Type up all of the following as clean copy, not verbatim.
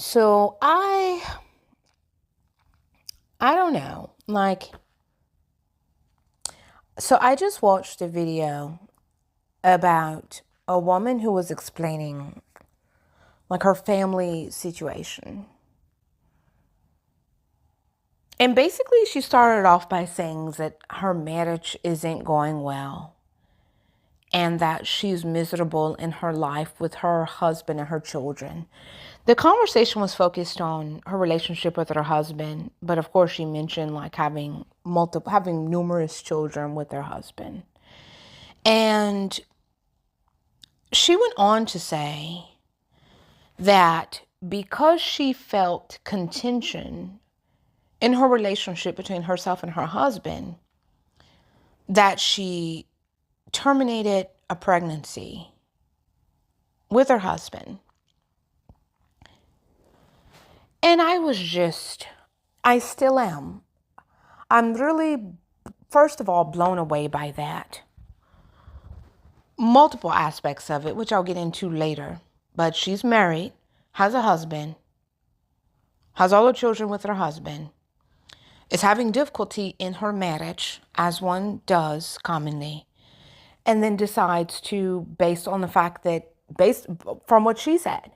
So I don't know. So I just watched a video about a woman who was explaining her family situation. And basically she started off by saying that her marriage isn't going well and that she's miserable in her life with her husband and her children. The conversation was focused on her relationship with her husband, but of course she mentioned having numerous children with her husband. And she went on to say that because she felt contention in her relationship between herself and her husband, that she terminated a pregnancy with her husband. And I still am. I'm really, first of all, blown away by that. Multiple aspects of it, which I'll get into later. But she's married, has a husband, has all her children with her husband, is having difficulty in her marriage, as one does commonly, and then decides to, based from what she said,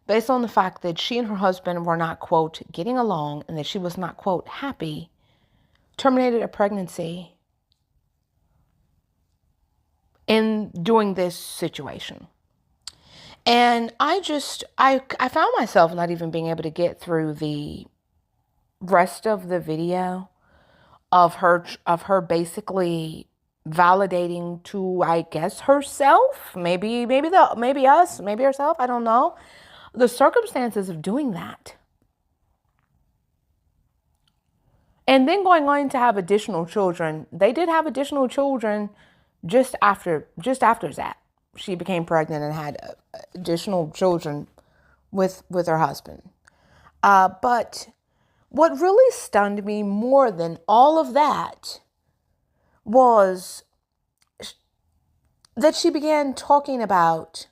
based on the fact that she and her husband were not, quote, getting along and that she was not, quote, happy, terminated a pregnancy in doing this situation. And I found myself not even being able to get through the rest of the video of her basically validating to, I guess, herself, maybe herself, I don't know, the circumstances of doing that. And then going on to have additional children. They did have additional children just after that. She became pregnant and had additional children with her husband. But what really stunned me more than all of that was that she began talking about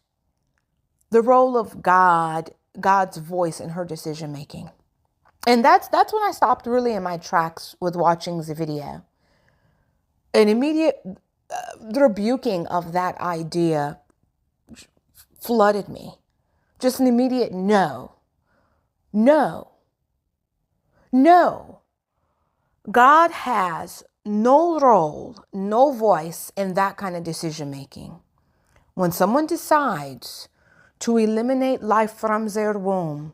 the role of God's voice in her decision making. And that's when I stopped really in my tracks with watching the video. An immediate rebuking of that idea flooded me. Just an immediate no. God has no role, no voice in that kind of decision making. When someone decides to eliminate life from their womb,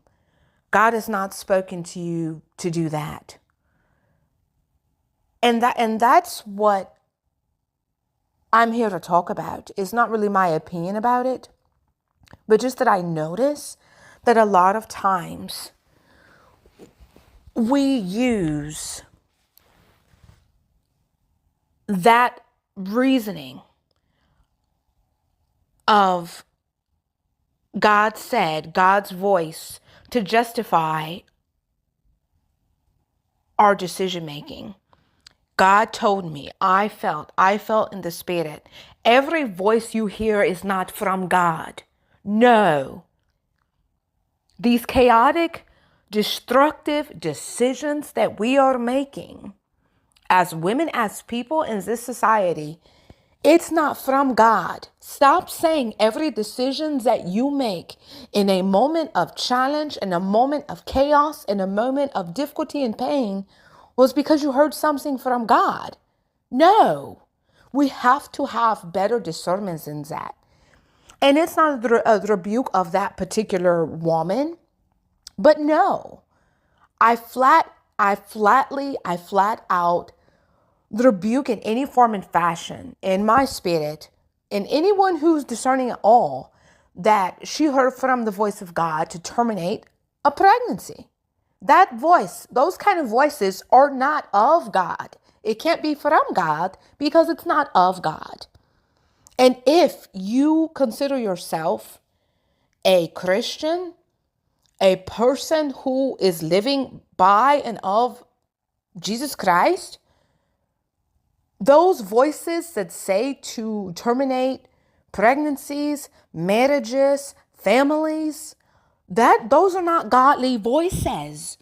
God has not spoken to you to do that. And that's what I'm here to talk about. It's not really my opinion about it, but just that I notice that a lot of times we use that reasoning of God said, God's voice, to justify our decision making. God told me, I felt in the spirit. Every voice you hear is not from God. No. These chaotic, destructive decisions that we are making as women, as people in this society, it's not from God. Stop saying every decision that you make in a moment of challenge, in a moment of chaos, in a moment of difficulty and pain was because you heard something from God. No, we have to have better discernment than that. And it's not a rebuke of that particular woman, but no, I flat out rebuke in any form and fashion in my spirit, in anyone who's discerning at all, that she heard from the voice of God to terminate a pregnancy. That voice, those kind of voices are not of God. It can't be from God because it's not of God. And if you consider yourself a Christian, a person who is living by and of Jesus Christ, those voices that say to terminate pregnancies, marriages, families, those are not godly voices.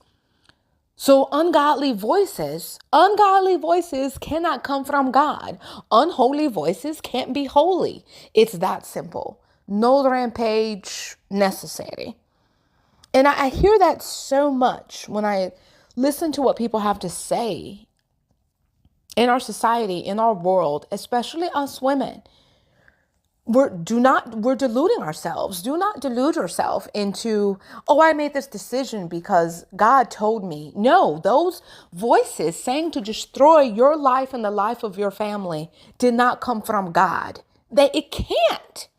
So ungodly voices cannot come from God. Unholy voices can't be holy. It's that simple. No rampage necessary. And I hear that so much when I listen to what people have to say in our society, in our world, especially us women. We're deluding ourselves. Do not delude yourself into, oh, I made this decision because God told me. No, those voices saying to destroy your life and the life of your family did not come from God. It can't.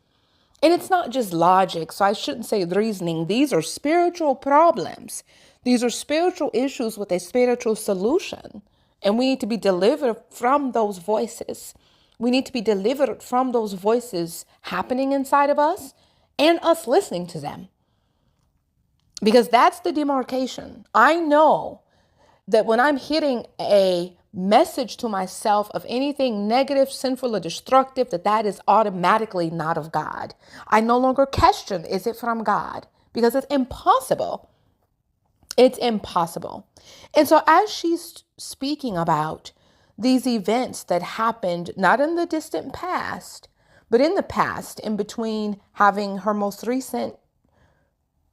And it's not just logic, so I shouldn't say reasoning. These are spiritual problems. These are spiritual issues with a spiritual solution. And we need to be delivered from those voices. We need to be delivered from those voices happening inside of us and us listening to them. Because that's the demarcation. I know that when I'm hitting a message to myself of anything negative, sinful, or destructive, that is automatically not of God. I no longer question, is it from God? Because it's impossible. It's impossible. And so as she's speaking about these events that happened, not in the distant past, but in the past, in between having her most recent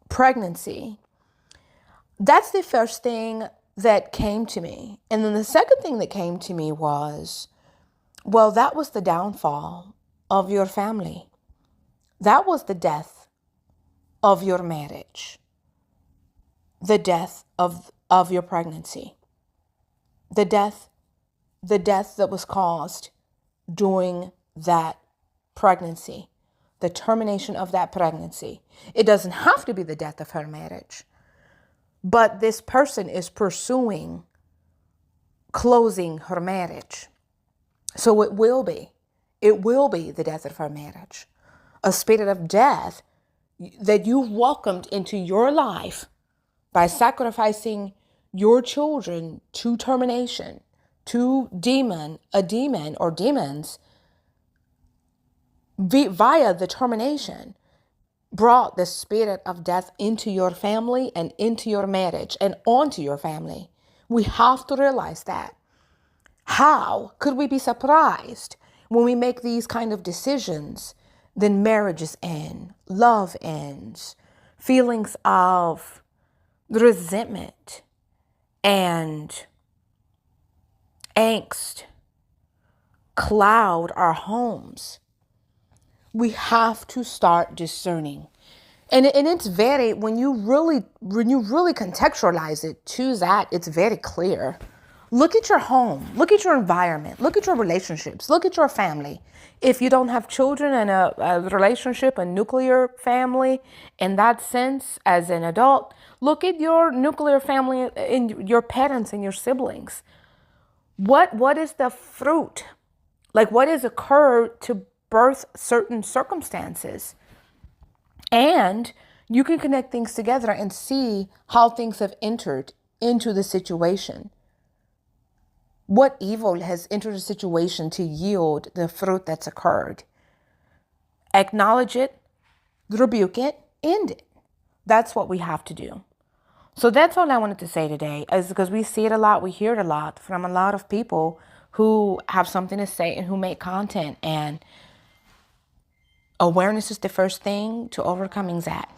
pregnancy, that's the first thing that came to me. And then the second thing that came to me was, well, that was the downfall of your family. That was the death of your marriage. The death of your pregnancy. The death that was caused during that pregnancy. The termination of that pregnancy. It doesn't have to be the death of her marriage. But this person is pursuing closing her marriage. So it will be the death of her marriage. A spirit of death that you welcomed into your life by sacrificing your children to termination, to a demon or demons via the termination. Brought the spirit of death into your family and into your marriage and onto your family. We have to realize that. How could we be surprised when we make these kind of decisions? Then marriages end, love ends, feelings of resentment and angst cloud our homes. We have to start discerning. And it's very, when you really contextualize it to that, it's very clear. Look at your home, look at your environment, look at your relationships, look at your family. If you don't have children and a relationship, a nuclear family in that sense as an adult, look at your nuclear family in your parents and your siblings. What is the fruit? Like what has occurred to birth certain circumstances? And you can connect things together and see how things have entered into the situation. What evil has entered the situation to yield the fruit that's occurred? Acknowledge it, rebuke it, end it. That's what we have to do. So that's all I wanted to say today, is because we see it a lot, we hear it a lot from a lot of people who have something to say and who make content, and awareness is the first thing to overcoming that.